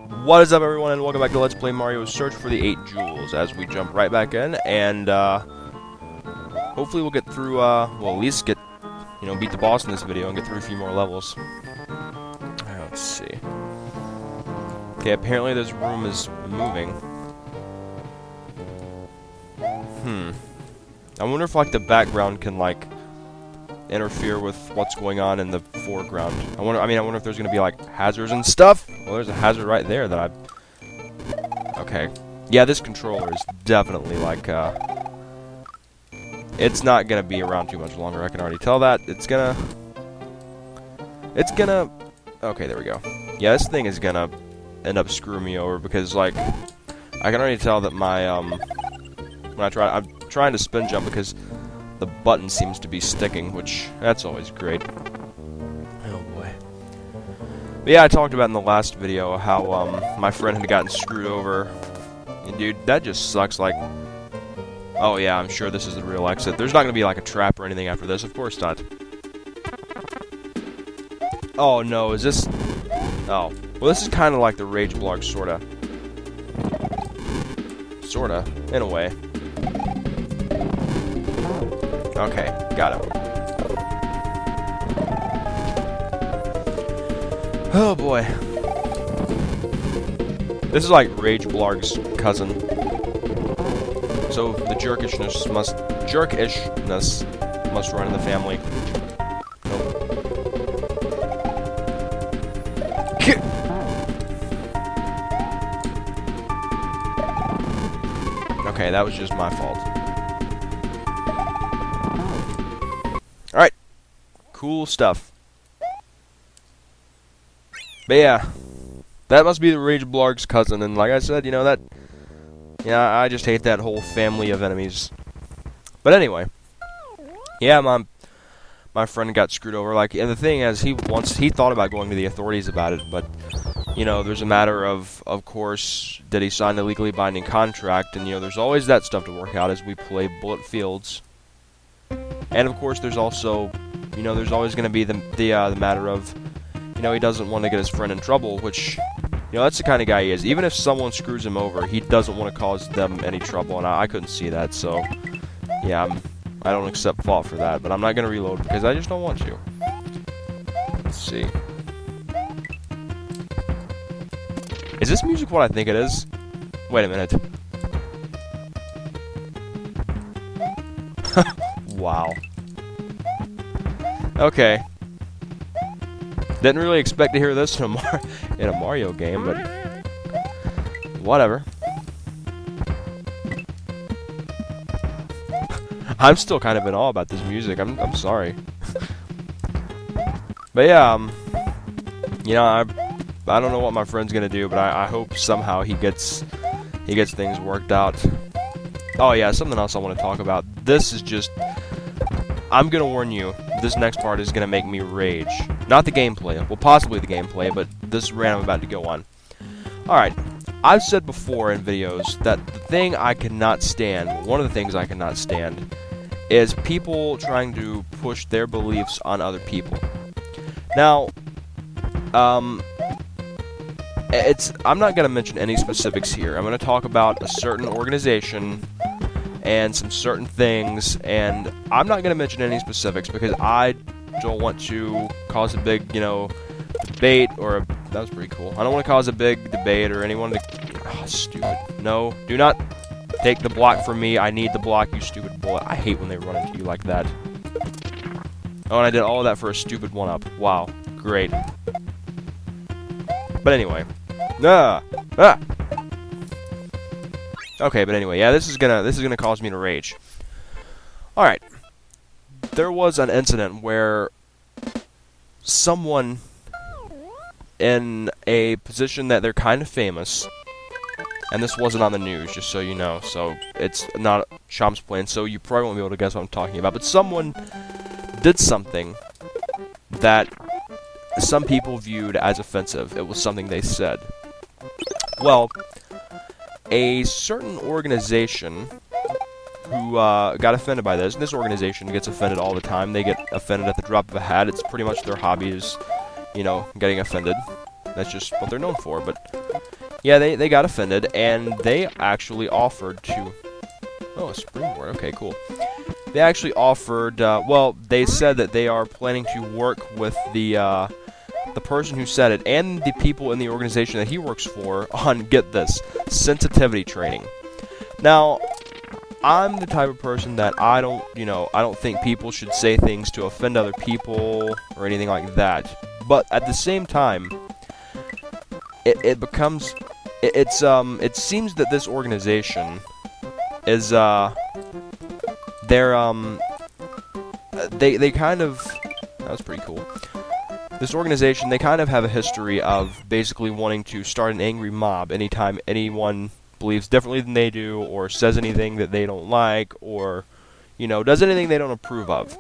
What is up, everyone, and welcome back to Let's Play Mario Search for the 8 Jewels, as we jump right back in, and, hopefully we'll get through, well, at least get, beat the boss in this video and get through a few more levels. Let's see. Okay, apparently this room is moving. I wonder if, like, the background can, like, interfere with what's going on in the foreground. I wonder if there's gonna be like hazards and stuff. Well, there's a hazard right there that okay. Yeah, this controller is definitely like it's not gonna be around too much longer. I can already tell that. It's gonna okay, there we go. Yeah, this thing is gonna end up screwing me over because, like, I can already tell that my when I'm trying to spin jump because the button seems to be sticking, which, that's always great. Oh boy. But yeah, I talked about in the last video how, my friend had gotten screwed over. And dude, that just sucks, like... Oh yeah, I'm sure this is the real exit. There's not gonna be, like, a trap or anything after this, of course not. Oh no, is this... Oh. Well, this is kinda like the Rage Blog, sorta. Sorta, in a way. Okay, got it. Oh boy. This is like Rage Blarg's cousin. So the jerkishness must run in the family. Nope. Okay, that was just my fault. Alright. Cool stuff. But yeah. That must be the Rage Blarg's cousin, and like I said, I just hate that whole family of enemies. But anyway. Yeah, my friend got screwed over, like, and the thing is, he thought about going to the authorities about it, but, there's a matter of course, did he sign a legally binding contract, and, there's always that stuff to work out as we play Bullet Fields. And of course, there's also, there's always going to be the matter of, he doesn't want to get his friend in trouble, which, that's the kind of guy he is. Even if someone screws him over, he doesn't want to cause them any trouble, and I couldn't see that, so, yeah, I don't accept fault for that, but I'm not going to reload because I just don't want to. Let's see. Is this music what I think it is? Wait a minute. Wow. Okay. Didn't really expect to hear this in a Mario game, but whatever. I'm still kind of in awe about this music. I'm sorry. But yeah, I don't know what my friend's gonna do, but I hope somehow he gets things worked out. Oh yeah, something else I want to talk about. This is just... I'm gonna warn you, this next part is gonna make me rage. Not the gameplay, well, possibly the gameplay, but this rant I'm about to go on. Alright, I've said before in videos that the thing I cannot stand, one of the things I cannot stand, is people trying to push their beliefs on other people. Now, I'm not gonna mention any specifics here. I'm gonna talk about a certain organization and some certain things, and I'm not going to mention any specifics because I don't want to cause a big, debate, or that was pretty cool. I don't want to cause a big debate or anyone to... Oh, stupid. No, do not take the block from me. I need the block, you stupid bullet. I hate when they run into you like that. Oh, and I did all of that for a stupid one-up. Wow, great. But anyway. Okay, but anyway, yeah, this is gonna cause me to rage. Alright. There was an incident where someone in a position that they're kind of famous, and this wasn't on the news, just so you know, so it's not Chomp's plan, so you probably won't be able to guess what I'm talking about, but someone did something that some people viewed as offensive. It was something they said. Well, a certain organization who got offended by this, and this organization gets offended all the time. They get offended at the drop of a hat. It's pretty much their hobby is, getting offended. That's just what they're known for. But yeah, they got offended, and they actually offered to... Oh, a springboard. Okay, cool. They actually offered... well, they said that they are planning to work with the person who said it and the people in the organization that he works for on, get this, sensitivity training. Now, I'm the type of person that I don't think people should say things to offend other people or anything like that. But at the same time, it seems that this organization is, they kind of, that was pretty cool. This organization, they kind of have a history of basically wanting to start an angry mob anytime anyone believes differently than they do, or says anything that they don't like, or, does anything they don't approve of.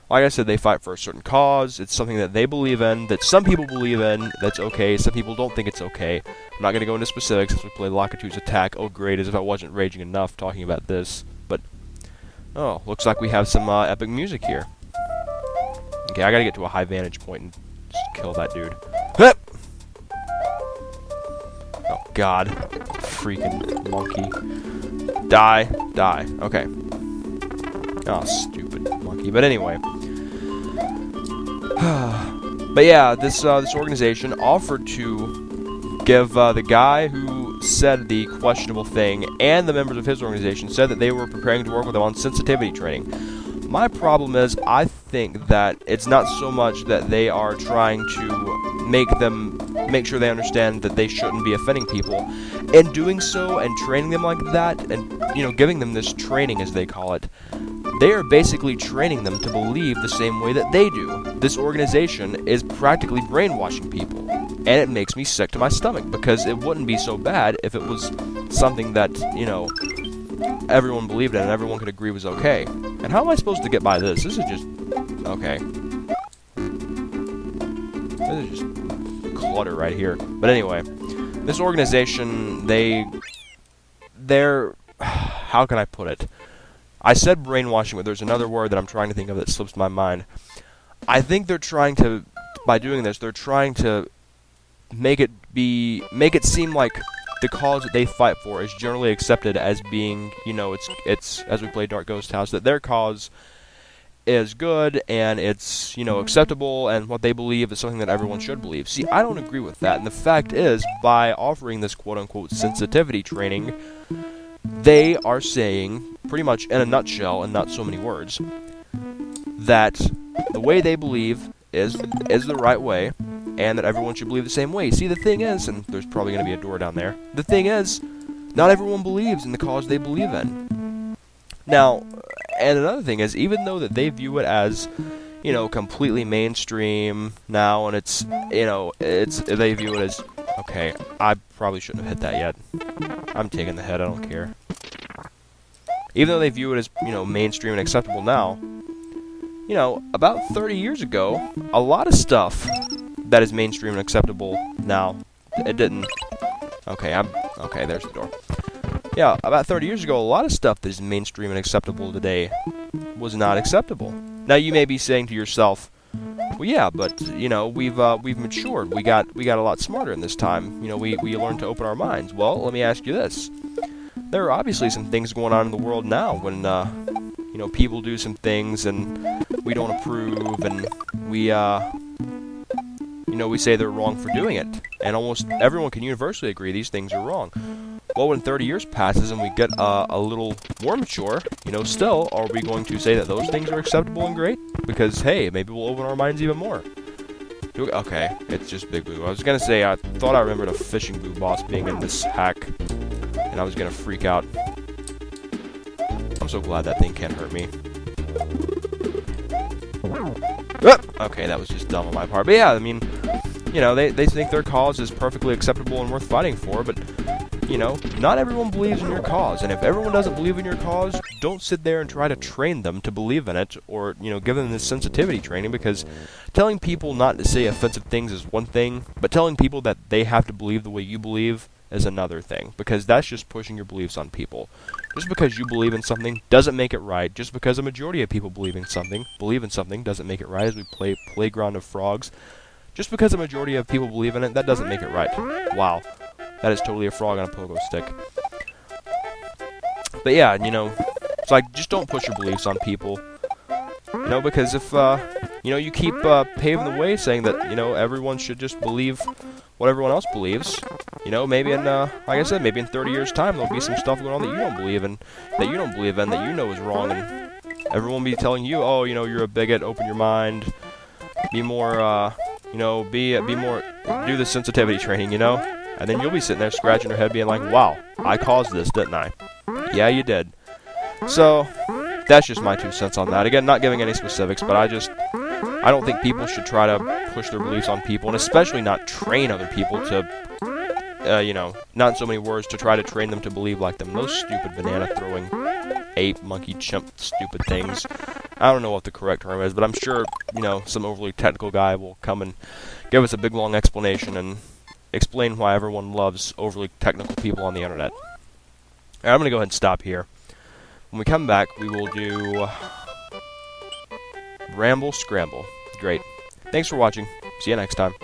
Like I said, they fight for a certain cause. It's something that they believe in, that some people believe in, that's okay. Some people don't think it's okay. I'm not going to go into specifics since we played Lakitu's Attack. Oh, great, as if I wasn't raging enough talking about this. But, oh, looks like we have some epic music here. Okay, I got to get to a high vantage point and just kill that dude. Hup! Oh, God. Freaking monkey. Die. Die. Okay. Oh, stupid monkey. But anyway. But yeah, this organization offered to give the guy who said the questionable thing and the members of his organization said that they were preparing to work with him on sensitivity training. My problem is, I think that it's not so much that they are trying to make sure they understand that they shouldn't be offending people. In doing so and training them like that, and giving them this training as they call it, they are basically training them to believe the same way that they do. This organization is practically brainwashing people, and it makes me sick to my stomach, because it wouldn't be so bad if it was something that, everyone believed in and everyone could agree was okay. And how am I supposed to get by this? This is just... okay. This is just clutter right here. But anyway, this organization, they're... how can I put it? I said brainwashing, but there's another word that I'm trying to think of that slips my mind. I think they're trying to... by doing this, they're trying to make it seem like the cause that they fight for is generally accepted as being, it's as we play Dark Ghost House, that their cause is good and it's, acceptable, and what they believe is something that everyone should believe. See, I don't agree with that, and the fact is, by offering this quote-unquote sensitivity training, they are saying, pretty much in a nutshell, and not so many words, that the way they believe is the right way, and that everyone should believe the same way. See, the thing is, and there's probably going to be a door down there, the thing is, not everyone believes in the cause they believe in. Now, and another thing is, even though that they view it as, completely mainstream now, and it's, they view it as, okay, I probably shouldn't have hit that yet. I'm taking the head, I don't care. Even though they view it as, mainstream and acceptable now, about 30 years ago, a lot of stuff that is mainstream and acceptable now, it didn't. Okay, okay, there's the door. Yeah, about 30 years ago, a lot of stuff that is mainstream and acceptable today was not acceptable. Now, you may be saying to yourself, well, yeah, but, we've matured. We got a lot smarter in this time. We learned to open our minds. Well, let me ask you this. There are obviously some things going on in the world now when, people do some things and we don't approve, and we say they're wrong for doing it. And almost everyone can universally agree these things are wrong. Well, when 30 years passes and we get a little more mature, still, are we going to say that those things are acceptable and great? Because, hey, maybe we'll open our minds even more. Okay, it's just Big Boo. I was going to say, I thought I remembered a Fishing Boo boss being in this hack, and I was going to freak out. I'm so glad that thing can't hurt me. Okay, that was just dumb on my part. But yeah, I mean, they think their cause is perfectly acceptable and worth fighting for, but, not everyone believes in your cause. And if everyone doesn't believe in your cause, don't sit there and try to train them to believe in it, or, give them this sensitivity training, because telling people not to say offensive things is one thing, but telling people that they have to believe the way you believe is another thing, because that's just pushing your beliefs on people. Just because you believe in something doesn't make it right. Just because a majority of people believe in something doesn't make it right. As we play Playground of Frogs, just because the majority of people believe in it, that doesn't make it right. Wow. That is totally a frog on a pogo stick. But yeah, you know, it's like, just don't push your beliefs on people. You know, because if, you know, you keep paving the way saying that, you know, everyone should just believe what everyone else believes, you know, maybe in, like I said, maybe in 30 years' time, there'll be some stuff going on that you don't believe in, that you know is wrong, and everyone will be telling you, oh, you know, you're a bigot, open your mind, be more, you know, be more, do the sensitivity training, you know? And then you'll be sitting there scratching your head being like, wow, I caused this, didn't I? Yeah, you did. So, that's just my 2 cents on that. Again, not giving any specifics, but I don't think people should try to push their beliefs on people, and especially not train other people to, you know, not in so many words, to try to train them to believe like them. Those stupid banana-throwing, ape, monkey, chimp, stupid things. I don't know what the correct term is, but I'm sure, you know, some overly technical guy will come and give us a big, long explanation and explain why everyone loves overly technical people on the internet. Alright, I'm going to go ahead and stop here. When we come back, we will do Ramble Scramble. Great. Thanks for watching. See you next time.